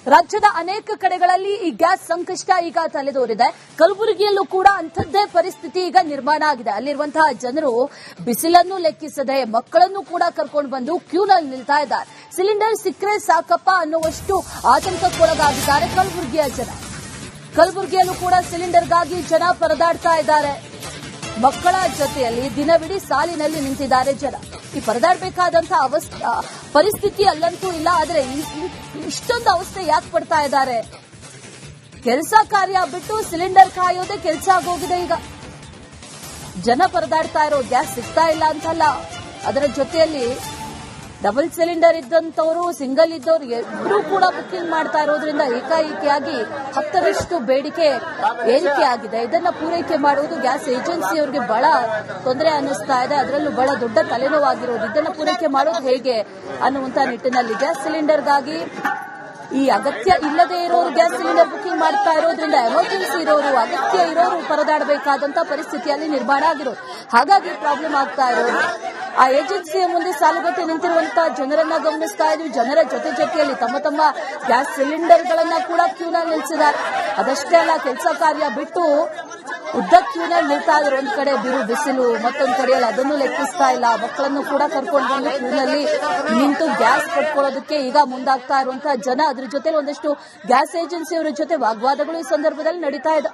ರಾಜ್ಯದ ಅನೇಕ ಕಡೆಗಳಲ್ಲಿ ಈ ಗ್ಯಾಸ್ ಸಂಕಷ್ಟ ಈಗ ತಲೆದೋರಿದೆ. ಕಲಬುರಗಿಯಲ್ಲೂ ಕೂಡ ಅಂಥದ್ದೇ ಪರಿಸ್ಥಿತಿ ಈಗ ನಿರ್ಮಾಣ ಆಗಿದೆ. ಅಲ್ಲಿರುವಂತಹ ಜನರು ಬಿಸಿಲನ್ನು ಲೆಕ್ಕಿಸದೆ ಮಕ್ಕಳನ್ನು ಕೂಡ ಕರ್ಕೊಂಡು ಬಂದು ಕ್ಯೂನಲ್ಲಿ ನಿಲ್ತಾ ಇದ್ದಾರೆ. ಸಿಲಿಂಡರ್ ಸಿಕ್ಕರೆ ಸಾಕಪ್ಪ ಅನ್ನುವಷ್ಟು ಆತಂಕಕ್ಕೊಳಗಾಗಿದ್ದಾರೆ ಕಲಬುರಗಿಯ ಜನ. ಕಲಬುರಗಿಯಲ್ಲೂ ಕೂಡ ಸಿಲಿಂಡರ್ಗಾಗಿ ಜನ ಪರದಾಡ್ತಾ ಇದ್ದಾರೆ. ಮಕ್ಕಳ ಜೊತೆಯಲ್ಲಿ ದಿನವಿಡೀ ಸಾಲಿನಲ್ಲಿ ನಿಂತಿದ್ದಾರೆ ಜನ. ಈ ಪರದಾಡಬೇಕಾದಂತಹ ಪರಿಸ್ಥಿತಿ ಅಲ್ಲಂತೂ ಇಲ್ಲ. ಆದರೆ ಇಷ್ಟೊಂದು ಅವಸ್ಥೆ ಯಾಕೆ ಪಡ್ತಾ ಇದ್ದಾರೆ? ಕೆಲಸ ಕಾರ್ಯ ಬಿಟ್ಟು ಸಿಲಿಂಡರ್ ಕಾಯೋದೇ ಕೆಲಸ ಆಗೋಗಿದೆ. ಈಗ ಜನ ಪರದಾಡ್ತಾ ಇರೋ ಗ್ಯಾಸ್ ಸಿಗ್ತಾ ಇಲ್ಲ ಅಂತಲ್ಲ, ಅದರ ಜೊತೆಯಲ್ಲಿ ಡಬಲ್ ಸಿಲಿಂಡರ್ ಇದ್ದಂತವರು, ಸಿಂಗಲ್ ಇದ್ದವರು ಎಲ್ಲರೂ ಕೂಡ ಬುಕ್ಕಿಂಗ್ ಮಾಡ್ತಾ ಇರೋದ್ರಿಂದ ಏಕಾಏಕಿಯಾಗಿ 10ರಷ್ಟು ಬೇಡಿಕೆ ಏರಿಕೆ ಆಗಿದೆ. ಇದನ್ನ ಪೂರೈಕೆ ಮಾಡುವುದು ಗ್ಯಾಸ್ ಏಜೆನ್ಸಿಯವರಿಗೆ ಬಹಳ ತೊಂದರೆ ಅನ್ನಿಸ್ತಾ ಇದೆ. ಅದರಲ್ಲೂ ಬಹಳ ದೊಡ್ಡ ತಲೆನೋವಾಗಿರೋದು. ಇದನ್ನ ಪೂರೈಕೆ ಮಾಡೋದು ಹೇಗೆ ಅನ್ನುವಂತ ನಿಟ್ಟಿನಲ್ಲಿ ಗ್ಯಾಸ್ ಸಿಲಿಂಡರ್ಗಾಗಿ ಈ ಅಗತ್ಯ ಇಲ್ಲದೆ ಇರೋರು ಗ್ಯಾಸ್ ಸಿಲಿಂಡರ್ ಬುಕ್ಕಿಂಗ್ ಮಾಡ್ತಾ ಇರೋದ್ರಿಂದ ಎಮರ್ಜೆನ್ಸಿ ಇರೋರು, ಅಗತ್ಯ ಇರೋರು ಪರದಾಡಬೇಕಾದಂತ ಪರಿಸ್ಥಿತಿಯಲ್ಲಿ ನಿರ್ಮಾಣ ಆಗಿರೋದು. ಹಾಗಾಗಿ ಪ್ರಾಬ್ಲಮ್ ಆಗ್ತಾ ಇರೋದು. ಆ ಏಜೆನ್ಸಿಯ ಮುಂದೆ ಸಾಲುಗಟ್ಟಿ ನಿಂತಿರುವಂತಹ ಜನರನ್ನ ಗಮನಿಸ್ತಾ ಇದ್ವಿ. ಜನರ ಜೊತೆಯಲ್ಲಿ ತಮ್ಮ ಗ್ಯಾಸ್ ಸಿಲಿಂಡರ್ಗಳನ್ನ ಕೂಡ ಕ್ಯೂನಲ್ಲಿ ನಿಲ್ಲಿಸಿದ್ದಾರೆ. ಅದಷ್ಟೇ ಅಲ್ಲ, ಕೆಲಸ ಕಾರ್ಯ ಬಿಟ್ಟು ಉದ್ದ ಕ್ಯೂನಲ್ಲಿ ನಿಲ್ತಾ ಇದ್ರು. ಒಂದ್ ಕಡೆ ಬಿಸಿಲು, ಮತ್ತೊಂದ್ ಕಡೆಯಲ್ಲಿ ಅದನ್ನು ಲೆಕ್ಕಿಸ್ತಾ ಇಲ್ಲ. ಮಕ್ಕಳನ್ನು ಕೂಡ ಕರ್ಕೊಂಡು ಬಂದು ಕ್ಯೂನಲ್ಲಿ ನಿಂತು ಗ್ಯಾಸ್ ಪಡ್ಕೊಳ್ಳೋದಕ್ಕೆ ಈಗ ಮುಂದಾಗ್ತಾ ಇರುವಂತಹ ಜನ. ಅದ್ರ ಜೊತೆ ಒಂದಷ್ಟು ಗ್ಯಾಸ್ ಏಜೆನ್ಸಿಯವರ ಜೊತೆ ವಾಗ್ವಾದಗಳು ಈ ಸಂದರ್ಭದಲ್ಲಿ ನಡೀತಾ ಇದೆ.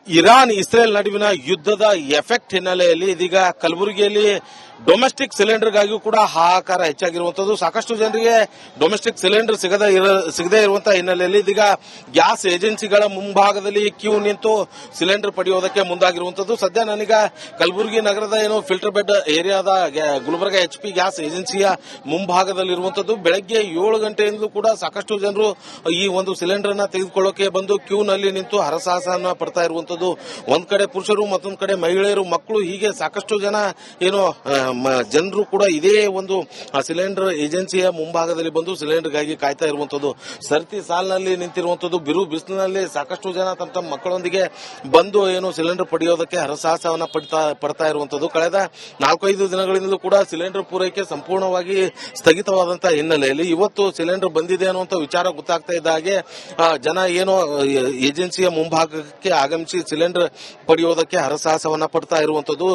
ಇರಾನ್ ಇಸ್ರೇಲ್ ನಡುವಿನ ಯುದ್ಧದ ಎಫೆಕ್ಟ್ ಹಿನ್ನೆಲೆಯಲ್ಲಿ ಇದೀಗ ಕಲಬುರಗಿಯಲ್ಲಿ ಡೊಮೆಸ್ಟಿಕ್ ಸಿಲಿಂಡರ್ಗಾಗಿಯೂ ಕೂಡ ಹಾಹಾಕಾರ ಹೆಚ್ಚಾಗಿರುವಂತದ್ದು. ಸಾಕಷ್ಟು ಜನರಿಗೆ ಡೊಮೆಸ್ಟಿಕ್ ಸಿಲಿಂಡರ್ ಸಿಗದೇ ಇರುವಂತಹ ಹಿನ್ನೆಲೆಯಲ್ಲಿ ಇದೀಗ ಗ್ಯಾಸ್ ಏಜೆನ್ಸಿಗಳ ಮುಂಭಾಗದಲ್ಲಿ ಕ್ಯೂ ನಿಂತು ಸಿಲಿಂಡರ್ ಪಡೆಯೋದಕ್ಕೆ ಮುಂದಾಗಿರುವಂತದ್ದು. ಸದ್ಯ ನನಗ ಕಲಬುರಗಿ ನಗರದ ಏನು ಫಿಲ್ಟರ್ ಬೆಡ್ ಏರಿಯಾದ ಗುಲ್ಬರ್ಗ HP ಗ್ಯಾಸ್ ಏಜೆನ್ಸಿಯ ಮುಂಭಾಗದಲ್ಲಿರುವಂತದ್ದು. ಬೆಳಗ್ಗೆ 7 ಗಂಟೆಯಿಂದಲೂ ಕೂಡ ಸಾಕಷ್ಟು ಜನರು ಈ ಒಂದು ಸಿಲಿಂಡರ್ ಅನ್ನ ತೆಗೆದುಕೊಳ್ಳೋಕೆ ಬಂದು ಕ್ಯೂನಲ್ಲಿ ನಿಂತು ಹರಸಾಹಸನ ಪಡ್ತಾ ಇರುವಂತದ್ದು. ಒಂದ್ ಕಡೆ ಪುರುಷರು, ಮತ್ತೊಂದು ಕಡೆ ಮಹಿಳೆಯರು, ಮಕ್ಕಳು, ಹೀಗೆ ಸಾಕಷ್ಟು ಜನ ಏನು ಜನರು ಕೂಡ ಇದೇ ಒಂದು ಸಿಲಿಂಡರ್ ಏಜೆನ್ಸಿಯ ಮುಂಭಾಗದಲ್ಲಿ ಬಂದು ಸಿಲಿಂಡರ್ಗಾಗಿ ಕಾಯ್ತಾ ಇರುವಂತದ್ದು. ಸರತಿ ಸಾಲಿನಲ್ಲಿ ನಿಂತಿರುವಂತದ್ದು. ಬಿಸಿಲಿನಲ್ಲಿ ಸಾಕಷ್ಟು ಜನ ತಮ್ಮ ಮಕ್ಕಳೊಂದಿಗೆ ಬಂದು ಏನು ಸಿಲಿಂಡರ್ ಪಡೆಯೋದಕ್ಕೆ ಹರಸಾಹಸವನ್ನ ಪಡ್ತಾ ಇರುವಂತದ್ದು. ಕಳೆದ 4-5 ದಿನಗಳಿಂದಲೂ ಕೂಡ ಸಿಲಿಂಡರ್ ಪೂರೈಕೆ ಸಂಪೂರ್ಣವಾಗಿ ಸ್ಥಗಿತವಾದಂತಹ ಹಿನ್ನೆಲೆಯಲ್ಲಿ ಇವತ್ತು ಸಿಲಿಂಡರ್ ಬಂದಿದೆ ಅನ್ನುವಂತ ವಿಚಾರ ಗೊತ್ತಾಗ್ತಾ ಇದ್ದ ಹಾಗೆ ಜನ ಏನು ಏಜೆನ್ಸಿಯ ಮುಂಭಾಗಕ್ಕೆ ಆಗಮಿಸಿ ಸಿಲಿಂಡರ್ ಪಡೆಯೋದಕ್ಕೆ ಹರಸಾಹಸವನ್ನ ಪಡ್ತಾ ಇರುವಂತದ್ದು.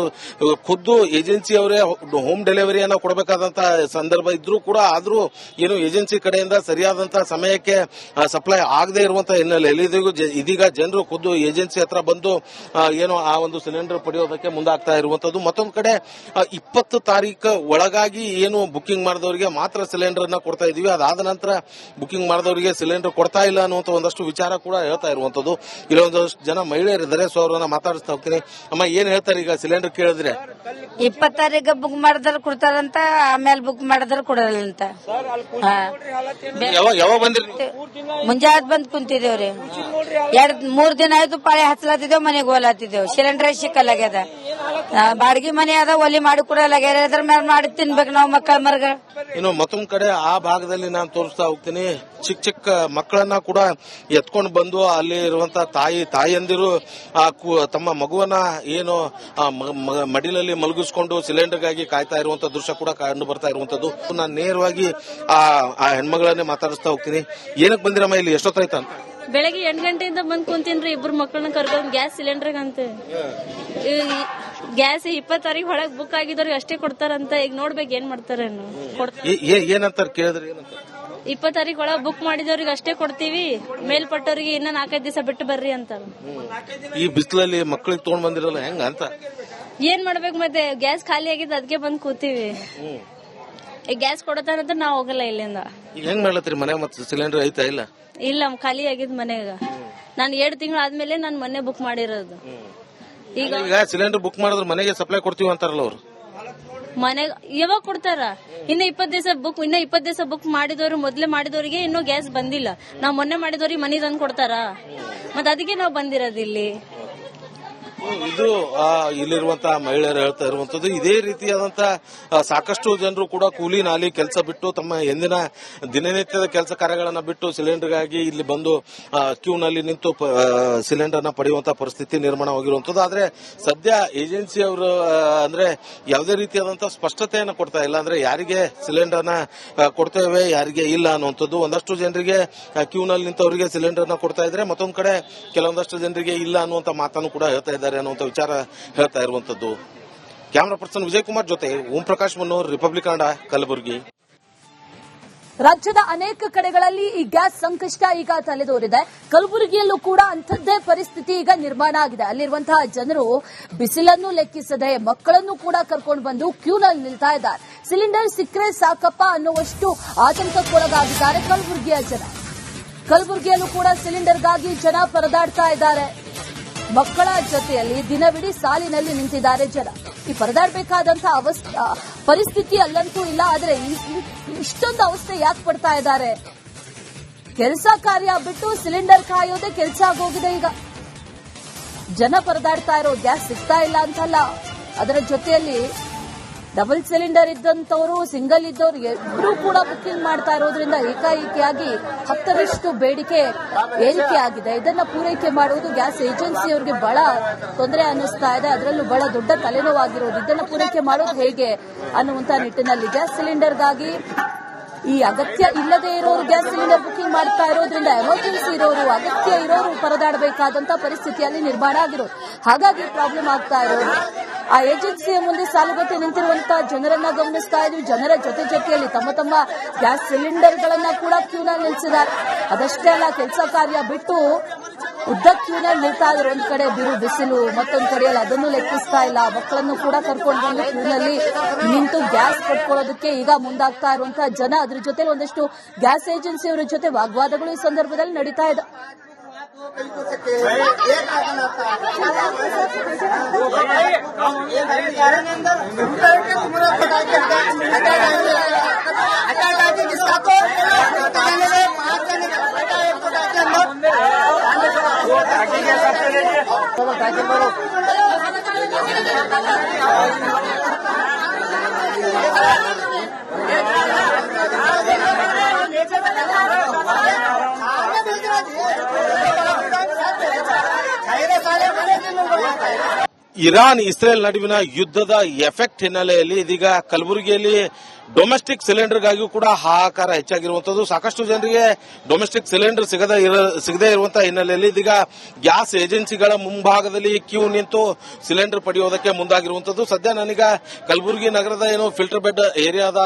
ಖುದ್ದು ಏಜೆನ್ಸಿಯವರೇ ಹೋಮ್ ಡೆಲಿವರಿಯನ್ನ ಕೊಡಬೇಕಾದಂತಹ ಸಂದರ್ಭ ಇದ್ರೂ ಕೂಡ ಆದ್ರೂ ಏನು ಏಜೆನ್ಸಿ ಕಡೆಯಿಂದ ಸರಿಯಾದಂತಹ ಸಮಯಕ್ಕೆ ಸಪ್ಲೈ ಆಗದೆ ಇರುವಂತಹ ಹಿನ್ನೆಲೆಯಲ್ಲಿ ಇದೀಗ ಜನರು ಖುದ್ದು ಏಜೆನ್ಸಿ ಹತ್ರ ಬಂದು ಏನು ಆ ಒಂದು ಸಿಲಿಂಡರ್ ಪಡೆಯೋದಕ್ಕೆ ಮುಂದಾಗ್ತಾ ಇರುವಂತದ್ದು. ಮತ್ತೊಂದು ಕಡೆ 20 ತಾರೀಕು ಒಳಗಾಗಿ ಏನು ಬುಕ್ಕಿಂಗ್ ಮಾಡಿದವರಿಗೆ ಮಾತ್ರ ಸಿಲಿಂಡರ್ ಅನ್ನ ಕೊಡ್ತಾ ಇದೀವಿ, ಅದಾದ ನಂತರ ಬುಕ್ಕಿಂಗ್ ಮಾಡಿದವರಿಗೆ ಸಿಲಿಂಡರ್ ಕೊಡ್ತಾ ಇಲ್ಲ ಅನ್ನುವಂತ ಒಂದಷ್ಟು ವಿಚಾರ ಕೂಡ ಹೇಳ್ತಾ ಇರುವಂತದ್ದು. ಇಲ್ಲೊಂದಷ್ಟು ಜನ ಮಹಿಳೆಯರಿದ್ದಾರೆ, ಸೊ ಅವರನ್ನ ಮಾತಾಡಿಸ್ತಾ ಹೋಗ್ತೀನಿ. ಅಮ್ಮ, ಏನ್ ಹೇಳ್ತಾರೆ ಈಗ ಸಿಲಿಂಡರ್ ಕೇಳಿದ್ರೆ? 20 ತಾರೀಕು ಬುಕ್ ಮಾಡಿದ್ರೆ ಕೊಡ್ತಾರಂತ, ಆಮೇಲೆ ಬುಕ್ ಮಾಡಿದ್ರೆ ಕೊಡಲ್ಲಂತ. ಯಾವಾಗ ಬಂದ್ರಿ? ಮುಂಜಾನೆ ಬಂದ್ ಕುಂತಿದೇವ್ರಿ. 2-3 ದಿನ ಆಯ್ತು ಪಾಳಿ ಹಚ್ಚಲಾತಿದ್ದೇವ್, ಮನೆಗೆ ಹೋಲಾತಿದ್ದೇವ್. ಸಿಲಿಂಡರ್ ಸಿಕ್ಕಲಾಗ್ಯದ. ಬಾಡಿಗೆ ಮನೆ ಅದ, ಒಲಿ ಮಾಡಿ ಕೊಡಲಾಗ್ಯಾರ. ಅದ್ರ ಮೇಲೆ ಮಾಡಿ ತಿನ್ಬೇಕು ನಾವು ಮಕ್ಕಳ ಮರ್ಗ. ಇನ್ನು ಮತ್ತೊಂದ್ ಕಡೆ ಆ ಭಾಗದಲ್ಲಿ ನಾನು ತೋರಿಸ್ತಾ ಹೋಗ್ತೀನಿ. ಚಿಕ್ಕ ಮಕ್ಕಳನ್ನ ಕೂಡ ಎತ್ಕೊಂಡು ಬಂದು ಅಲ್ಲಿ ಇರುವಂತಹ ತಾಯಿಯಂದಿರು ತಮ್ಮ ಮಗುವನ್ನ ಏನು ಮಡಿಲಲ್ಲಿ ಮಲಗಿಸ್ಕೊಂಡು ಸಿಲಿಂಡರ್ಗಾಗಿ ಕಾಯ್ತಾ ಇರುವಂತ ದೃಶ್ಯ ಕೂಡ ಕಂಡು ಬರ್ತಾ ಇರುವಂತದ್ದು. ನಾನು ನೇರವಾಗಿ ಆ ಹೆಣ್ಮಗಳನ್ನೇ ಮಾತಾಡಿಸ್ತಾ ಹೋಗ್ತೀನಿ. ಏನಕ್ಕೆ ಬಂದಿರಮ್ಮ ಇಲ್ಲಿ? ಎಷ್ಟೊತ್ತಾಯ್ತ ಅಂತ? ಬೆಳಗ್ಗೆ 8 ಗಂಟೆಯಿಂದ ಬಂದ್ ಕುಂತೀನ್ರಿ. 2 ಮಕ್ಕಳನ್ನ ಕರ್ಕೊಂಡು ಗ್ಯಾಸ್ ಸಿಲಿಂಡರ್ ಅಂತ. ಗ್ಯಾಸ್ 20 ತಾರೀಕು ಒಳಗ್ ಬುಕ್ ಆಗಿದವ್ರಿಗೆ ಅಷ್ಟೇ ಕೊಡ್ತಾರಂತ. ಈಗ ನೋಡ್ಬೇಕು ಏನ್ ಮಾಡ್ತಾರ. ಏನಂತ ಕೇಳಿದ್ರೆ 20 ತಾರೀಕು ಒಳಗ್ ಬುಕ್ ಮಾಡಿದವ್ರಿಗೆ ಅಷ್ಟೇ ಕೊಡ್ತೀವಿ, ಮೇಲ್ಪಟ್ಟವ್ರಿಗೆ ಇನ್ನ 4-5 ದಿವಸ ಬಿಟ್ಟು ಬರ್ರಿ ಅಂತ. ಈ ಬಿಸಿಲಲ್ಲಿ ಮಕ್ಕಳಿಗೆ ತಗೊಂಡ್ ಬಂದಿರಲ್ಲ ಹೆಂಗ ಅಂತ ಏನ್ ಮಾಡ್ಬೇಕು? ಮತ್ತೆ ಗ್ಯಾಸ್ ಖಾಲಿ ಆಗಿದ್ದು ಅದಕ್ಕೆ ಬಂದ್ ಕೂತೀವಿ. ಗ್ಯಾಸ್ ಕೊಡತಾರಂತ ನಾವ್ ಹೋಗಲ್ಲ ಇಲ್ಲಿಂದ. ಹೆಂಗ್ ಮಾಡ್ಲತ್ರಿ? ಮನೆ ಮತ್ತೆ ಸಿಲಿಂಡರ್ ಐತಾ? ಇಲ್ಲ ಇಲ್ಲ, ಖಾಲಿ ಆಗಿದ್ ಮನೆಗ. ನಾನು 2 ತಿಂಗಳು ಆದ್ಮೇಲೆ ನಾನು ಮೊನ್ನೆ ಬುಕ್ ಮಾಡಿರೋದು. ಈಗ ಸಿಲಿಂಡರ್ ಬುಕ್ ಮಾಡಿದ್ರೆ ಮನೆಗೆ ಸಪ್ಲೈ ಕೊಡ್ತೀವಿ ಅಂತಾರಲ್ಲ ಅವರು. ಮನೆ ಯಾವಾಗ ಕೊಡ್ತಾರ? ಇನ್ನ 20 ದಿವಸ ಬುಕ್ ಮಾಡಿದವರು ಮೊದ್ಲೇ ಮಾಡಿದವರಿಗೆ ಇನ್ನೂ ಗ್ಯಾಸ್ ಬಂದಿಲ್ಲ. ನಾವ್ ಮೊನ್ನೆ ಮಾಡಿದವ್ರಿಗೆ ಮನಿ ತಂದು ಕೊಡ್ತಾರ, ಮತ್ ಅದಕ್ಕೆ ನಾವ್ ಬಂದಿರೋದು ಇಲ್ಲಿ. ಇದು ಇಲ್ಲಿರುವಂತಹ ಮಹಿಳೆಯರು ಹೇಳ್ತಾ ಇರುವಂತದ್ದು. ಇದೇ ರೀತಿಯಾದಂತಹ ಸಾಕಷ್ಟು ಜನರು ಕೂಡ ಕೂಲಿ ನಾಲಿ ಕೆಲಸ ಬಿಟ್ಟು ತಮ್ಮ ಎಂದಿನ ದಿನನಿತ್ಯದ ಕೆಲಸ ಕಾರ್ಯಗಳನ್ನ ಬಿಟ್ಟು ಸಿಲಿಂಡರ್ಗಾಗಿ ಇಲ್ಲಿ ಬಂದು ಕ್ಯೂನಲ್ಲಿ ನಿಂತು ಸಿಲಿಂಡರ್ನ ಪಡೆಯುವಂತಹ ಪರಿಸ್ಥಿತಿ ನಿರ್ಮಾಣವಾಗಿರುವಂತದ್ದು. ಆದ್ರೆ ಸದ್ಯ ಏಜೆನ್ಸಿ ಅವರು ಅಂದ್ರೆ ಯಾವುದೇ ರೀತಿಯಾದಂತಹ ಸ್ಪಷ್ಟತೆಯನ್ನು ಕೊಡ್ತಾ ಇಲ್ಲ. ಅಂದ್ರೆ ಯಾರಿಗೆ ಸಿಲಿಂಡರ್ನ ಕೊಡ್ತೇವೆ, ಯಾರಿಗೆ ಇಲ್ಲ ಅನ್ನುವಂಥದ್ದು. ಒಂದಷ್ಟು ಜನರಿಗೆ ಕ್ಯೂನಲ್ಲಿ ನಿಂತವರಿಗೆ ಸಿಲಿಂಡರ್ನ ಕೊಡ್ತಾ ಇದ್ರೆ, ಮತ್ತೊಂದು ಕಡೆ ಕೆಲವೊಂದಷ್ಟು ಜನರಿಗೆ ಇಲ್ಲ ಅನ್ನುವಂತ ಮಾತನ್ನು ಕೂಡ ಹೇಳ್ತಾ ಇದ್ದಾರೆ ಅನ್ನುವಂಥ ವಿಚಾರ ಹೇಳ್ತಾ ಇರುವಂತದ್ದು. ಕ್ಯಾಮರಾ ಪರ್ಸನ್ ವಿಜಯ್ ಕುಮಾರ್ ಜೊತೆ ಓಂ ಪ್ರಕಾಶ್ ಮನ್ನೂರ್, ರಿಪಬ್ಲಿಕ್ ಕನ್ನಡ, ಕಲಬುರಗಿ. ರಾಜ್ಯದ ಅನೇಕ ಕಡೆಗಳಲ್ಲಿ ಈ ಗ್ಯಾಸ್ ಸಂಕಷ್ಟ ಈಗ ತಲೆದೋರಿದೆ. ಕಲಬುರಗಿಯಲ್ಲೂ ಕೂಡ ಅಂಥದ್ದೇ ಪರಿಸ್ಥಿತಿ ಈಗ ನಿರ್ಮಾಣ ಆಗಿದೆ. ಅಲ್ಲಿರುವಂತಹ ಜನರು ಬಿಸಿಲನ್ನು ಲೆಕ್ಕಿಸದೆ ಮಕ್ಕಳನ್ನು ಕೂಡ ಕರ್ಕೊಂಡು ಬಂದು ಕ್ಯೂನಲ್ಲಿ ನಿಲ್ತಾ ಇದ್ದಾರೆ. ಸಿಲಿಂಡರ್ ಸಿಕ್ಕರೆ ಸಾಕಪ್ಪ ಅನ್ನುವಷ್ಟು ಆತಂಕಕ್ಕೊಳಗಾಗಿದ್ದಾರೆ ಕಲಬುರಗಿಯ ಜನ. ಕಲಬುರಗಿಯಲ್ಲೂ ಕೂಡ ಸಿಲಿಂಡರ್ಗಾಗಿ ಜನ ಪರದಾಡ್ತಾ ಇದ್ದಾರೆ. ಮಕ್ಕಳ ಜೊತೆಯಲ್ಲಿ ದಿನವಿಡೀ ಸಾಲಿನಲ್ಲಿ ನಿಂತಿದ್ದಾರೆ ಜನ. ಈ ಪರದಾಡಬೇಕಾದಂತಹ ಪರಿಸ್ಥಿತಿ ಅಲ್ಲಂತೂ ಇಲ್ಲ. ಆದರೆ ಇಷ್ಟೊಂದು ಅವಸ್ಥೆ ಯಾಕೆ ಪಡ್ತಾ ಇದ್ದಾರೆ? ಕೆಲಸ ಕಾರ್ಯ ಬಿಟ್ಟು ಸಿಲಿಂಡರ್ ಕಾಯೋದೇ ಕೆಲಸ ಆಗೋಗಿದೆ. ಈಗ ಜನ ಪರದಾಡ್ತಾ ಇರೋ ಗ್ಯಾಸ್ ಸಿಗ್ತಾ ಇಲ್ಲ ಅಂತಲ್ಲ, ಅದರ ಜೊತೆಯಲ್ಲಿ ಡಬಲ್ ಸಿಲಿಂಡರ್ ಇದ್ದಂತವರು, ಸಿಂಗಲ್ ಇದ್ದವರು ಎಲ್ಲರೂ ಕೂಡ ಬುಕ್ಕಿಂಗ್ ಮಾಡ್ತಾ ಇರೋದ್ರಿಂದ ಏಕಾಏಕಿಯಾಗಿ 10ರಷ್ಟು ಬೇಡಿಕೆ ಏರಿಕೆ ಆಗಿದೆ. ಇದನ್ನ ಪೂರೈಕೆ ಮಾಡುವುದು ಗ್ಯಾಸ್ ಏಜೆನ್ಸಿಯವರಿಗೆ ಬಹಳ ತೊಂದರೆ ಅನ್ನಿಸ್ತಾ ಇದೆ. ಅದರಲ್ಲೂ ಬಹಳ ದೊಡ್ಡ ತಲೆನೋವಾಗಿರೋದು. ಇದನ್ನ ಪೂರೈಕೆ ಮಾಡೋದು ಹೇಗೆ ಅನ್ನುವಂತ ನಿಟ್ಟಿನಲ್ಲಿ ಗ್ಯಾಸ್ ಸಿಲಿಂಡರ್ಗಾಗಿ ಈ ಅಗತ್ಯ ಇಲ್ಲದೆ ಇರೋರು ಗ್ಯಾಸ್ ಸಿಲಿಂಡರ್ ಬುಕಿಂಗ್ ಮಾಡ್ತಾ ಇರೋದ್ರಿಂದ ಎಮರ್ಜೆನ್ಸಿ ಇರೋರು, ಅಗತ್ಯ ಇರೋರು ಪರದಾಡಬೇಕಾದಂತ ಪರಿಸ್ಥಿತಿಯಲ್ಲಿ ನಿರ್ಮಾಣ ಆಗಿರೋದು. ಹಾಗಾಗಿ ಪ್ರಾಬ್ಲಮ್ ಆಗ್ತಾ ಇರೋದು. ಆ ಏಜೆನ್ಸಿಯ ಮುಂದೆ ಸಾಲುಗಟ್ಟಿ ನಿಂತಿರುವಂತಹ ಜನರನ್ನ ಗಮನಿಸ್ತಾ ಇದ್ವಿ. ಜನರ ಜೊತೆಯಲ್ಲಿ ತಮ್ಮ ಗ್ಯಾಸ್ ಸಿಲಿಂಡರ್ಗಳನ್ನ ಕೂಡ ಕ್ಯೂನಲ್ಲಿ ನಿಲ್ಲಿಸಿದ್ದಾರೆ. ಅದಷ್ಟೇ ಅಲ್ಲ, ಕೆಲಸ ಕಾರ್ಯ ಬಿಟ್ಟು ಉದ್ದ ಕ್ಯೂನಲ್ಲಿ ನಿಲ್ತಾ ಇದ್ರು. ಒಂದ್ ಕಡೆ ಬಿರು ಬಿಸಿಲು, ಮತ್ತೊಂದ್ ಕಡೆಯಲ್ಲಿ ಅದನ್ನು ಲೆಕ್ಕಿಸ್ತಾ ಇಲ್ಲ. ಮಕ್ಕಳನ್ನು ಕೂಡ ಕರ್ಕೊಂಡು ಬಂದು ಕ್ಯೂನಲ್ಲಿ ನಿಂತು ಗ್ಯಾಸ್ ಪಡ್ಕೊಳ್ಳೋದಕ್ಕೆ ಈಗ ಮುಂದಾಗ್ತಾ ಇರುವಂತಹ ಜನ. ಅದ್ರ ಜೊತೆ ಒಂದಷ್ಟು ಗ್ಯಾಸ್ ಏಜೆನ್ಸಿಯವರ ಜೊತೆ ವಾಗ್ವಾದಗಳು ಈ ಸಂದರ್ಭದಲ್ಲಿ ನಡೀತಾ ಇದೆ. ಇರಾನ್ ಇಸ್ರೇಲ್ ನಡುವಿನ ಯುದ್ಧದ ಎಫೆಕ್ಟ್ ಹಿನ್ನೆಲೆಯಲ್ಲಿ ಇದೀಗ ಕಲಬುರಗಿಯಲ್ಲಿ ಡೊಮೆಸ್ಟಿಕ್ ಸಿಲಿಂಡರ್ಗಾಗಿಯೂ ಕೂಡ ಹಾಹಾಕಾರ ಹೆಚ್ಚಾಗಿರುವಂತದ್ದು. ಸಾಕಷ್ಟು ಜನರಿಗೆ ಡೊಮೆಸ್ಟಿಕ್ ಸಿಲಿಂಡರ್ ಸಿಗದೇ ಇರುವಂತಹ ಹಿನ್ನೆಲೆಯಲ್ಲಿ ಇದೀಗ ಗ್ಯಾಸ್ ಏಜೆನ್ಸಿಗಳ ಮುಂಭಾಗದಲ್ಲಿ ಕ್ಯೂ ನಿಂತು ಸಿಲಿಂಡರ್ ಪಡೆಯೋದಕ್ಕೆ ಮುಂದಾಗಿರುವಂತದ್ದು. ಸದ್ಯ ನಾನೀಗ ಕಲಬುರಗಿ ನಗರದ ಫಿಲ್ಟರ್ ಬೆಡ್ ಏರಿಯಾದ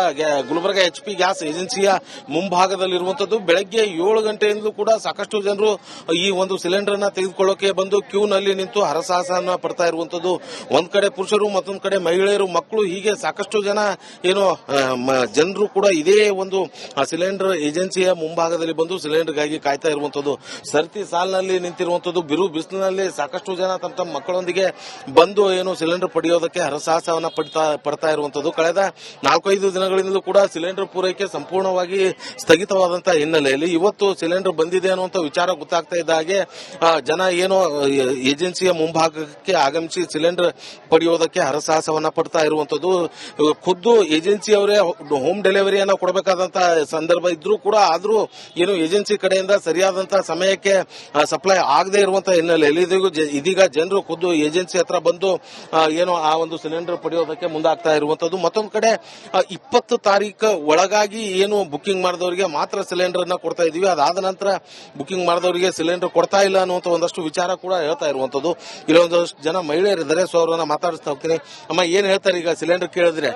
ಗುಲ್ಬರ್ಗ HP ಗ್ಯಾಸ್ ಏಜೆನ್ಸಿಯ ಮುಂಭಾಗದಲ್ಲಿರುವಂತದ್ದು. ಬೆಳಗ್ಗೆ 7 ಗಂಟೆಯಿಂದಲೂ ಕೂಡ ಸಾಕಷ್ಟು ಜನರು ಈ ಒಂದು ಸಿಲಿಂಡರ್ ಅನ್ನ ತೆಗೆದುಕೊಳ್ಳೋಕೆ ಬಂದು ಕ್ಯೂನಲ್ಲಿ ನಿಂತು ಹರಸಾಹಸನ ಪಡ್ತಾ ಇರುವಂತದ್ದು. ಒಂದ್ ಕಡೆ ಪುರುಷರು, ಮತ್ತೊಂದ್ ಕಡೆ ಮಹಿಳೆಯರು, ಮಕ್ಕಳು, ಹೀಗೆ ಸಾಕಷ್ಟು ಜನ ಜನರು ಕೂಡ ಇದೇ ಒಂದು ಸಿಲಿಂಡರ್ ಏಜೆನ್ಸಿಯ ಮುಂಭಾಗದಲ್ಲಿ ಬಂದು ಸಿಲಿಂಡರ್ಗಾಗಿ ಕಾಯ್ತಾ ಇರುವಂತದ್ದು. ಸರತಿ ಸಾಲಿನಲ್ಲಿ ನಿಂತಿರುವಂತದ್ದು. ಬಿರು ಬಿಸಿಲಿನಲ್ಲಿ ಸಾಕಷ್ಟು ಜನ ತಮ್ಮ ಮಕ್ಕಳೊಂದಿಗೆ ಬಂದು ಸಿಲಿಂಡರ್ ಪಡೆಯೋದಕ್ಕೆ ಹರಸಾಹಸವನ್ನ ಪಡ್ತಾ ಇರುವಂತದ್ದು. ಕಳೆದ 4-5 ದಿನಗಳಿಂದಲೂ ಕೂಡ ಸಿಲಿಂಡರ್ ಪೂರೈಕೆ ಸಂಪೂರ್ಣವಾಗಿ ಸ್ಥಗಿತವಾದಂತಹ ಹಿನ್ನೆಲೆಯಲ್ಲಿ ಇವತ್ತು ಸಿಲಿಂಡರ್ ಬಂದಿದೆ ಅನ್ನುವಂಥ ವಿಚಾರ ಗೊತ್ತಾಗ್ತಾ ಇದ್ದ ಹಾಗೆ ಜನ ಏಜೆನ್ಸಿಯ ಮುಂಭಾಗಕ್ಕೆ ಆಗಮಿಸಿ ಸಿಲಿಂಡರ್ ಪಡೆಯೋದಕ್ಕೆ ಹರಸಾಹಸವನ್ನ ಪಡ್ತಾ ಇರುವಂತದ್ದು. ಖುದ್ದು ಏಜೆನ್ಸಿಯವರೇ ಹೋಮ್ ಡೆಲಿವರಿಯನ್ನ ಕೊಡಬೇಕಾದಂತಹ ಸಂದರ್ಭ ಇದ್ರೂ ಕೂಡ ಆದ್ರೂ ಏಜೆನ್ಸಿ ಕಡೆಯಿಂದ ಸರಿಯಾದಂತಹ ಸಮಯಕ್ಕೆ ಸಪ್ಲೈ ಆಗದೆ ಇರುವಂತಹ ಹಿನ್ನೆಲೆಯಲ್ಲಿ ಇದೀಗ ಜನರು ಖುದ್ದು ಏಜೆನ್ಸಿ ಹತ್ರ ಬಂದು ಆ ಒಂದು ಸಿಲಿಂಡರ್ ಪಡೆಯೋದಕ್ಕೆ ಮುಂದಾಗ್ತಾ ಇರುವಂತದ್ದು. ಮತ್ತೊಂದು ಕಡೆ 20 ತಾರೀಕು ಒಳಗಾಗಿ ಬುಕಿಂಗ್ ಮಾಡಿದವರಿಗೆ ಮಾತ್ರ ಸಿಲಿಂಡರ್ ಅನ್ನ ಕೊಡ್ತಾ ಇದೀವಿ, ಅದಾದ ನಂತರ ಬುಕಿಂಗ್ ಮಾಡಿದವರಿಗೆ ಸಿಲಿಂಡರ್ ಕೊಡ್ತಾ ಇಲ್ಲ ಅನ್ನುವಂತ ಒಂದಷ್ಟು ವಿಚಾರ ಕೂಡ ಹೇಳ್ತಾ ಇರುವಂತದ್ದು. ಇಲ್ಲೊಂದಷ್ಟು ಜನ ಮಹಿಳೆಯರಿದ್ದಾರೆ, ಸೊ ಅವರನ್ನ ಮಾತಾಡಿಸ್ತಾ ಹೋಗ್ತೀನಿ. ಅಮ್ಮ, ಏನ್ ಹೇಳ್ತಾರೆ ಈಗ ಸಿಲಿಂಡರ್ ಕೇಳಿದ್ರೆ?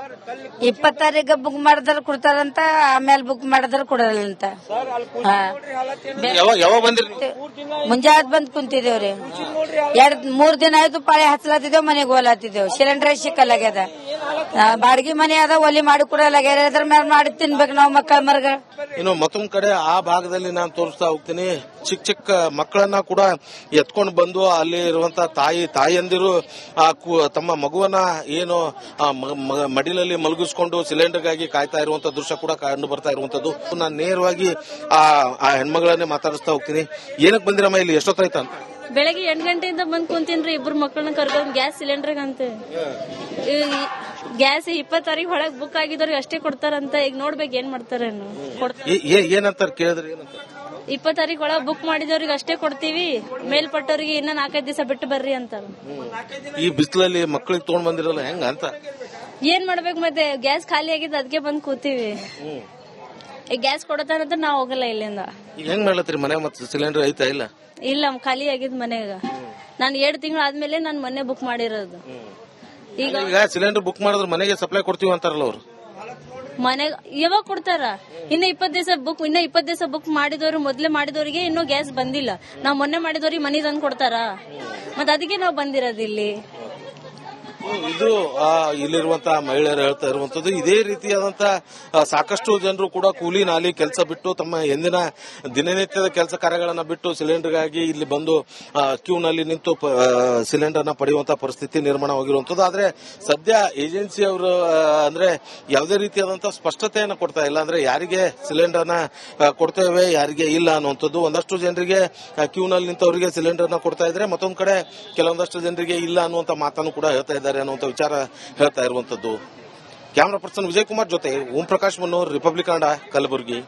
20 ತಾರೀಕು ಬುಕ್ ಮಾಡಿದ್ರೆ ಕೊಡ್ತಾರಂತ, ಆಮೇಲೆ ಬುಕ್ ಮಾಡಿದ್ರೆ ಕೊಡಲ್ಲ ಅಂತ. ಯಾವಾಗ ಬಂದ್ರಿ? ಮುಂಜಾನೆ ಬಂದ್ ಕುಂತಿದೇವ್ರಿ. 2-3 ದಿನ ಆಯ್ತು ಪಾಳೆ ಹಚ್ಚಲಾತಿದ್ದೇವ್, ಮನೆಗೆ ಹೋಲಾತಿದ್ದೇವ್. ಸಿಲಿಂಡರ್ ಸಿಕ್ಕಲ್ಲಾಗ್ಯದ. ಬಾಡಿಗೆ ಮನೆ ಅದ ಒಲಿ ಮಾಡಿ ಕೊಡಲ್ಲ ಅದ್ರ ಮೇಲೆ ಮಾಡಿ ತಿನ್ಬೇಕು ನಾವ್ ಮಕ್ಕಳ ಮರ್ಗ. ಇನ್ನು ಮತ್ತೊಂದ್ ಕಡೆ ಆ ಭಾಗದಲ್ಲಿ ನಾನು ತೋರಿಸ್ತಾ ಹೋಗ್ತೀನಿ, ಚಿಕ್ಕ ಚಿಕ್ಕ ಮಕ್ಕಳನ್ನ ಕೂಡ ಎತ್ಕೊಂಡು ಬಂದು ಅಲ್ಲಿ ಇರುವಂತ ತಾಯಿಯಂದಿರು ತಮ್ಮ ಮಗುವನ್ನ ಏನು ಮಡಿಲಲ್ಲಿ ಮಲಗಿಸ್ಕೊಂಡು ಸಿಲಿಂಡರ್ಗಾಗಿ ಕಾಯ್ತಾ ಇರುವಂತ ದೃಶ್ಯ ಕೂಡ ಕಂಡು ಬರ್ತಾ ಇರುವಂತದ್ದು. ನಾನು ನೇರವಾಗಿ ಆ ಹೆಣ್ಮಗಳನ್ನೇ ಮಾತಾಡಿಸ್ತಾ ಹೋಗ್ತೀನಿ. ಏನಕ್ಕೆ ಬಂದಿರಮ್ಮ ಇಲ್ಲಿ, ಎಷ್ಟೊತ್ತಾಯ್ತಾ ಅಂತ? ಬೆಳಗ್ಗೆ 8 ಗಂಟೆಯಿಂದ ಬಂದ್ ಕುಂತೀನ್ರಿ, ಇಬ್ರು ಮಕ್ಕಳನ್ನ ಕರ್ಕೊಂಡು ಗ್ಯಾಸ್ ಸಿಲಿಂಡರ್ ಅಂತ. ಗ್ಯಾಸ್ 20 ತಾರೀಕು ಒಳಗ್ ಬುಕ್ ಆಗಿದವ್ರಿಗೆ ಅಷ್ಟೇ ಕೊಡ್ತಾರಂತ. ಈಗ ನೋಡ್ಬೇಕು ಏನ್ ಮಾಡ್ತಾರೇನು. ಏನಂತ ಕೇಳಿದ್ರೆ 20 ತಾರೀಕು ಒಳಗ್ ಬುಕ್ ಮಾಡಿದವ್ರಿಗೆ ಅಷ್ಟೇ ಕೊಡ್ತೀವಿ, ಮೇಲ್ಪಟ್ಟವ್ರಿಗೆ ಇನ್ನ 4-5 ದಿವಸ ಬಿಟ್ಟು ಬರ್ರಿ ಅಂತ. ಈ ಬಿಸಿಲಲ್ಲಿ ಮಕ್ಕಳಿಗೆ ತಗೊಂಡ್ ಬಂದಿರಲ್ಲ ಹೆಂಗ ಅಂತ ಏನ್ ಮಾಡ್ಬೇಕು ಮತ್ತೆ, ಗ್ಯಾಸ್ ಖಾಲಿ ಆಗಿದ್ದು ಅದಕ್ಕೆ ಬಂದ್ ಕೂತೀವಿ. ಈಗ ಗ್ಯಾಸ್ ಕೊಡತಾರಂತ ನಾವ್ ಹೋಗಲ್ಲ ಇಲ್ಲಿಂದ. ಹೆಂಗ್ ಮಾಡ್ಲತ್ರಿ ಮನೆ ಮತ್ತೆ ಸಿಲಿಂಡರ್ ಐತಾ ಇಲ್ಲ? ಇಲ್ಲ, ಖಾಲಿ ಆಗಿದ್ ಮನೆಗ. ನಾನು 2 ತಿಂಗಳು ಆದ್ಮೇಲೆ ನಾನು ಮೊನ್ನೆ ಬುಕ್ ಮಾಡಿರೋದು. ಈಗ ಸಿಲಿಂಡರ್ ಬುಕ್ ಮಾಡಿದ್ರೆ ಮನೆಗೆ ಸಪ್ಲೈ ಕೊಡ್ತೀವಿ ಅಂತಾರಲ್ಲ ಅವ್ರು. ಮನೆಗ ಯಾವಾಗ ಕೊಡ್ತಾರ? ಇನ್ನ 20 ದಿವಸ ಬುಕ್ ಮಾಡಿದವ್ರು, ಮೊದ್ಲೇ ಮಾಡಿದವ್ರಿಗೆ ಇನ್ನೂ ಗ್ಯಾಸ್ ಬಂದಿಲ್ಲ. ನಾವ್ ಮೊನ್ನೆ ಮಾಡಿದವ್ರಿಗೆ ಮನಿ ತಂದು ಕೊಡ್ತಾರ, ಮತ್ ಅದಕ್ಕೆ ನಾವ್ ಬಂದಿರೋದು ಇಲ್ಲಿ. ಇದು ಇಲ್ಲಿರುವಂತಹ ಮಹಿಳೆಯರು ಹೇಳ್ತಾ ಇರುವಂತದ್ದು. ಇದೇ ರೀತಿಯಾದಂತ ಸಾಕಷ್ಟು ಜನರು ಕೂಡ ಕೂಲಿ ನಾಲಿ ಕೆಲಸ ಬಿಟ್ಟು ತಮ್ಮ ಎಂದಿನ ದಿನನಿತ್ಯದ ಕೆಲಸ ಕಾರ್ಯಗಳನ್ನ ಬಿಟ್ಟು ಸಿಲಿಂಡರ್ಗಾಗಿ ಇಲ್ಲಿ ಬಂದು ಕ್ಯೂನಲ್ಲಿ ನಿಂತು ಸಿಲಿಂಡರ್ನ ಪಡೆಯುವಂತಹ ಪರಿಸ್ಥಿತಿ ನಿರ್ಮಾಣವಾಗಿರುವಂತದ್ದು. ಆದ್ರೆ ಸದ್ಯ ಏಜೆನ್ಸಿ ಅವರು ಅಂದ್ರೆ ಯಾವುದೇ ರೀತಿಯಾದಂತಹ ಸ್ಪಷ್ಟತೆಯನ್ನು ಕೊಡ್ತಾ ಇಲ್ಲ. ಅಂದ್ರೆ ಯಾರಿಗೆ ಸಿಲಿಂಡರ್ನ ಕೊಡ್ತೇವೆ, ಯಾರಿಗೆ ಇಲ್ಲ ಅನ್ನುವಂಥದ್ದು. ಒಂದಷ್ಟು ಜನರಿಗೆ ಕ್ಯೂನಲ್ಲಿ ನಿಂತವರಿಗೆ ಸಿಲಿಂಡರ್ನ ಕೊಡ್ತಾ ಇದ್ರೆ, ಮತ್ತೊಂದು ಕಡೆ ಕೆಲವೊಂದಷ್ಟು ಜನರಿಗೆ ಇಲ್ಲ ಅನ್ನುವಂತ ಮಾತನ್ನು ಕೂಡ ಹೇಳ್ತಾ ಇದ್ದಾರೆ ಅನ್ನುವಂಥ ವಿಚಾರ ಹೇಳ್ತಾ ಇರುವಂತದ್ದು. ಕ್ಯಾಮರಾ ಪರ್ಸನ್ ವಿಜಯ್ ಕುಮಾರ್ ಜೊತೆ ಓಂ ಪ್ರಕಾಶ್ ಮನ್ನೂರ್, ರಿಪಬ್ಲಿಕ್ ಕನ್ನಡ, ಕಲಬುರಗಿ.